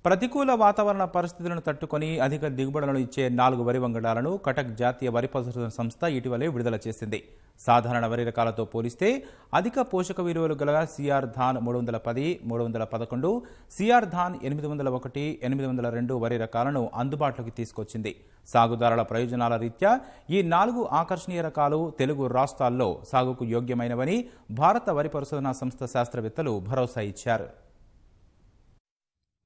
ప్రతికూల వాతావరణ పరిస్థితులను తట్టుకొని అధిక దిగుబడులను ఇచ్చే 4 వరి వంగడాలను కటక్ జాతీయ వరి పరిశోధన సంస్థ ఇటీవలే విడుదల చేసింది. సాధారణ వరి రకాలతో పోలిస్తే అధిక పోషక విలువలు గల సిఆర్ ధాన్ 310, 311, సిఆర్ ధాన్ 801, 802 వరి రకాలను అందుబాటులోకి తీసుకొచ్చింది. సాగుదారుల ప్రయోజనాల రీత్యా ఈ 4 ఆకర్షణీయ రకాలు తెలుగు రాష్ట్రాల్లో సాగుకు యోగ్యమైనవని భారత వరి పరిశోధనా సంస్థ శాస్త్రవేత్తలు భరోసా ఇచ్చారు.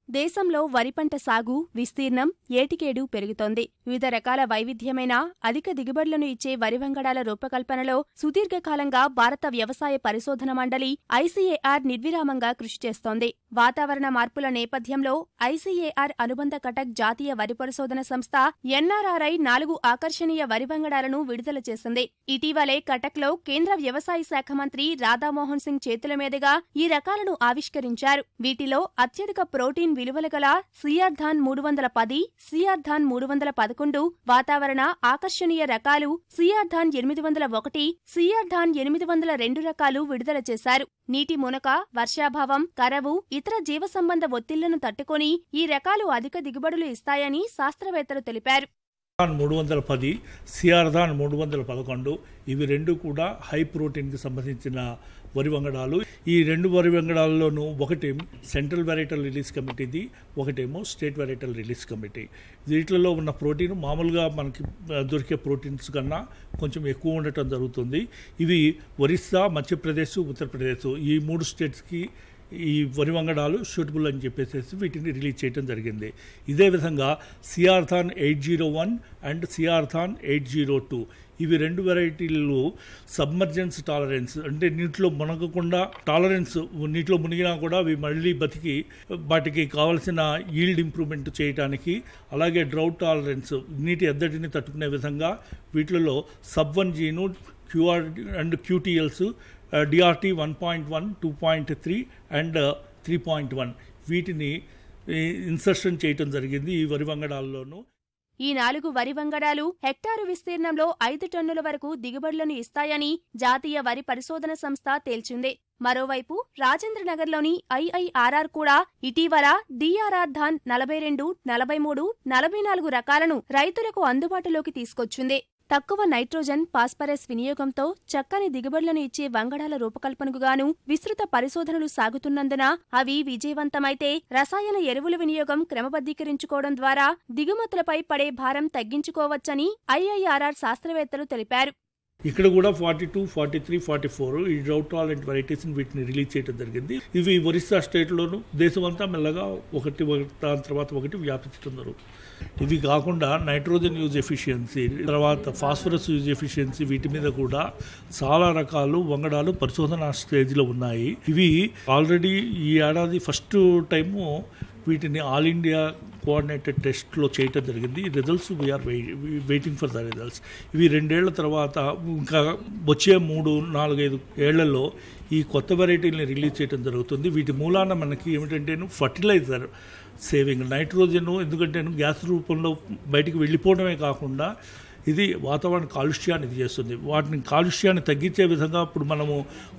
దేశంలో వరి పంట సాగు, విస్తీర్ణం ఏటికేడు పెరుగుతోంది. వివిధ రకాల వైవిధ్యమైన అధిక దిగుబడులను ఇచ్చే వరి వంగడాల రూపకల్పనలో సుదీర్ఘకాలంగా భారత వ్యవసాయ పరిశోధన మండలి ఐసీఏఆర్ నిర్విరామంగా కృషి చేస్తోంది. వాతావరణ మార్పుల నేపథ్యంలో ఐసీఏఆర్ అనుబంధ కటక్ జాతీయ వరి పరిశోధన సంస్థ ఎన్ఆర్ఆర్ఐ 4 ఆకర్షణీయ వరి వంగడాలను విడుదల చేసింది. ఇటీవలే కటక్లో కేంద్ర వ్యవసాయ శాఖ మంత్రి రాధామోహన్ సింగ్ చేతుల మీదుగా ఈ రకాలను ఆవిష్కరించారు. వీటిలో అత్యధిక ప్రోటీన్ విలువలు గల సిఆర్ ధాన్ 310, సిఆర్ ధాన్ 311, వాతావరణ ఆకర్షణీయ రకాలు సిఆర్ ధాన్ 801, సిఆర్ ధాన్ 802 రకాలు విడుదల చేశారు. నీటి మునక, వర్షాభావం, కరవు, ఇతర జీవ సంబంధ ఒత్తిళ్లను తట్టుకొని ఈ రకాలు అధిక దిగుబడులు ఇస్తాయని శాస్త్రవేత్తలు తెలిపారు. 310, సిఆర్ ధాన్ 311 ఇవి రెండు కూడా హై ప్రోటీన్కి సంబంధించిన వరి వంగడాలు. ఈ 2 వరి వంగడాల్లోనూ ఒకటేమో సెంట్రల్ వెరైటల్ రిలీజ్ కమిటీది, ఒకటేమో స్టేట్ వెరైటల్ రిలీజ్ కమిటీ. వీటిలో ఉన్న ప్రోటీన్ మామూలుగా మనకి దొరికే ప్రోటీన్స్ కన్నా కొంచెం ఎక్కువ ఉండటం జరుగుతుంది. ఇవి ఒరిస్సా, మధ్యప్రదేశ్, ఉత్తరప్రదేశ్ ఈ 3 స్టేట్స్కి ఈ వరి వంగడాలు సూటబుల్ అని చెప్పేసి వీటిని రిలీజ్ చేయడం జరిగింది. ఇదే విధంగా CR Dhaan 801 and CR Dhaan 802 ఇవి 2 వెరైటీలు సబ్మర్జెన్స్ టాలరెన్స్ అంటే నీటిలో మునగకుండా టాలరెన్స్, నీటిలో మునిగినా కూడా అవి మళ్ళీ బతికి వాటికి కావాల్సిన ఈల్డ్ ఇంప్రూవ్మెంట్ చేయడానికి, అలాగే డ్రౌట్ టాలరెన్స్ నీటి ఎద్దడిని తట్టుకునే విధంగా వీటిలో సబ్-1 జీను, క్యూఆర్ అండ్ క్యూటీఎల్స్, డిఆర్టీ 1.1, 2.3 అండ్ 3.1 వీటిని ఇన్సర్షన్ చేయటం జరిగింది ఈ వరి వంగడాల్లోనూ. ఈ 4 వరి వంగడాలు హెక్టారు విస్తీర్ణంలో 5 టన్నుల వరకు దిగుబడులను ఇస్తాయని జాతీయ వరి పరిశోధన సంస్థ తేల్చింది. మరోవైపు రాజేంద్రనగర్లోని ఐఐఆర్ఆర్ కూడా ఇటీవల డిఆర్ఆర్ ధాన్ 42, 43, 44 రకాలను రైతులకు అందుబాటులోకి తీసుకొచ్చింది. తక్కువ నైట్రోజన్, ఫాస్ఫరస్ వినియోగంతో చక్కని దిగుబడులను ఇచ్చే వంగడాల రూపకల్పనకు గాను విస్తృత పరిశోధనలు సాగుతున్నందున అవి విజయవంతమైతే రసాయన ఎరువుల వినియోగం క్రమబద్ధీకరించుకోవడం ద్వారా దిగుమతులపై పడే భారం తగ్గించుకోవచ్చని ఐఐఆర్ఆర్ శాస్త్రవేత్తలు తెలిపారు. ఇక్కడ కూడా 42, 43, 44 ఈ డ్రౌట్ టాలరెంట్ వెరైటీస్ వీటిని రిలీజ్ చేయడం జరిగింది. ఇవి ఒరిస్సా స్టేట్లోను దేశమంతా మెల్లగా ఒకటి దాని తర్వాత ఒకటి వ్యాపించడం జరుగుతుంది. ఇవి కాకుండా నైట్రోజన్ యూజ్ ఎఫిషియన్సీ, తర్వాత ఫాస్ఫరస్ యూజ్ ఎఫిషియన్సీ వీటి మీద కూడా చాలా రకాలు వంగడాలు పరిశోధన స్టేజ్లో ఉన్నాయి. ఇవి ఆల్రెడీ ఈ ఏడాది ఫస్ట్ టైము వీటిని ఆల్ ఇండియా కోఆర్డినేటెడ్ టెస్ట్లో చేయటం జరిగింది. Results we are waiting for the results. ఇవి 2 ఏళ్ల తర్వాత ఇంకా వచ్చే 3, 4, 5 ఏళ్లలో ఈ కొత్త వెరైటీని రిలీజ్ చేయడం జరుగుతుంది. వీటి మూలాన మనకి ఏమిటంటే ఫర్టిలైజర్ సేవింగ్, నైట్రోజన్ ఎందుకంటే గ్యాస్ రూపంలో బయటికి వెళ్ళిపోవడమే కాకుండా ఇది వాతావరణ కాలుష్యాన్ని చేస్తుంది. వాటిని కాలుష్యాన్ని తగ్గించే విధంగా ఇప్పుడు మనము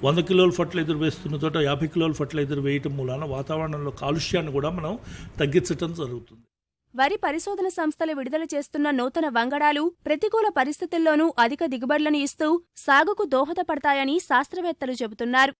100 కిలోల ఫర్టిలైజర్ వేస్తున్న చోట 50 కిలోల ఫర్టిలైజర్ వేయటం మూలాన వాతావరణంలో కాలుష్యాన్ని కూడా మనం తగ్గించడం జరుగుతుంది. వరి పరిశోధన సంస్థలు విడుదల చేస్తున్న నూతన వంగడాలు ప్రతికూల పరిస్థితుల్లోనూ అధిక దిగుబడులను ఇస్తూ సాగుకు దోహదపడతాయని శాస్త్రవేత్తలు చెబుతున్నారు.